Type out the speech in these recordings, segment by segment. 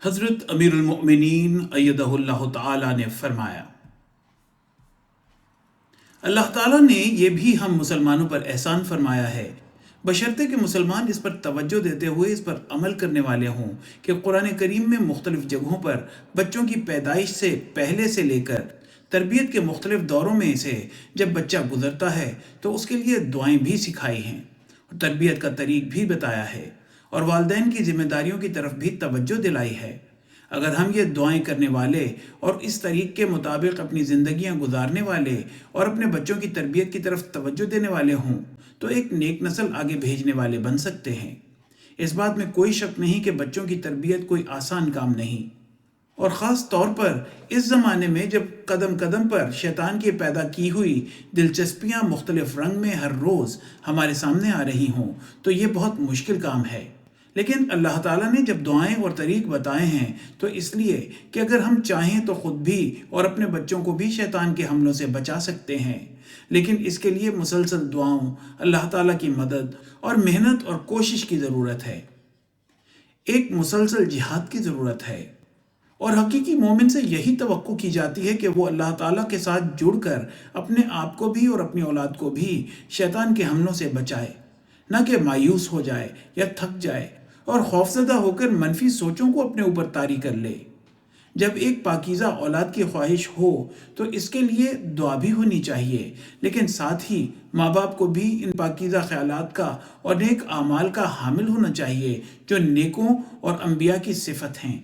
حضرت امیر المؤمنین ایدہ اللہ تعالی نے فرمایا، اللہ تعالیٰ نے یہ بھی ہم مسلمانوں پر احسان فرمایا ہے، بشرطے کہ مسلمان اس پر توجہ دیتے ہوئے اس پر عمل کرنے والے ہوں کہ قرآن کریم میں مختلف جگہوں پر بچوں کی پیدائش سے پہلے سے لے کر تربیت کے مختلف دوروں میں سے جب بچہ گزرتا ہے تو اس کے لیے دعائیں بھی سکھائی ہیں اور تربیت کا طریق بھی بتایا ہے اور والدین کی ذمہ داریوں کی طرف بھی توجہ دلائی ہے۔ اگر ہم یہ دعائیں کرنے والے اور اس طریق کے مطابق اپنی زندگیاں گزارنے والے اور اپنے بچوں کی تربیت کی طرف توجہ دینے والے ہوں تو ایک نیک نسل آگے بھیجنے والے بن سکتے ہیں۔ اس بات میں کوئی شک نہیں کہ بچوں کی تربیت کوئی آسان کام نہیں، اور خاص طور پر اس زمانے میں جب قدم قدم پر شیطان کی پیدا کی ہوئی دلچسپیاں مختلف رنگ میں ہر روز ہمارے سامنے آ رہی ہوں تو یہ بہت مشکل کام ہے۔ لیکن اللہ تعالیٰ نے جب دعائیں اور طریق بتائے ہیں تو اس لیے کہ اگر ہم چاہیں تو خود بھی اور اپنے بچوں کو بھی شیطان کے حملوں سے بچا سکتے ہیں، لیکن اس کے لیے مسلسل دعاؤں، اللہ تعالیٰ کی مدد اور محنت اور کوشش کی ضرورت ہے۔ ایک مسلسل جہاد کی ضرورت ہے، اور حقیقی مومن سے یہی توقع کی جاتی ہے کہ وہ اللہ تعالیٰ کے ساتھ جڑ کر اپنے آپ کو بھی اور اپنی اولاد کو بھی شیطان کے حملوں سے بچائے، نہ کہ مایوس ہو جائے یا تھک جائے اور خوفزدہ ہو کر منفی سوچوں کو اپنے اوپر طاری کر لے۔ جب ایک پاکیزہ اولاد کی خواہش ہو تو اس کے لیے دعا بھی ہونی چاہیے، لیکن ساتھ ہی ماں باپ کو بھی ان پاکیزہ خیالات کا اور نیک اعمال کا حامل ہونا چاہیے جو نیکوں اور انبیاء کی صفت ہیں۔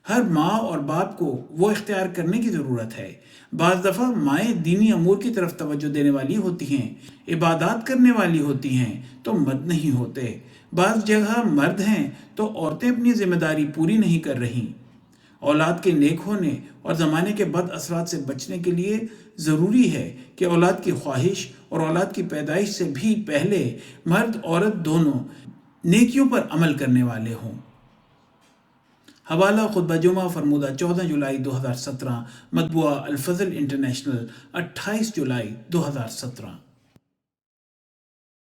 ہر ماں اور باپ کو وہ اختیار کرنے کی ضرورت ہے۔ بعض دفعہ مائیں دینی امور کی طرف توجہ دینے والی ہوتی ہیں، عبادات کرنے والی ہوتی ہیں تو مرد نہیں ہوتے۔ بعض جگہ مرد ہیں تو عورتیں اپنی ذمہ داری پوری نہیں کر رہی۔ اولاد کے نیک ہونے اور زمانے کے بد اثرات سے بچنے کے لیے ضروری ہے کہ اولاد کی خواہش اور اولاد کی پیدائش سے بھی پہلے مرد عورت دونوں نیکیوں پر عمل کرنے والے ہوں۔ حوالہ خطبہ جمعہ فرمودہ 14 جولائی 2017، مطبوعہ الفضل انٹرنیشنل 28 جولائی 2017۔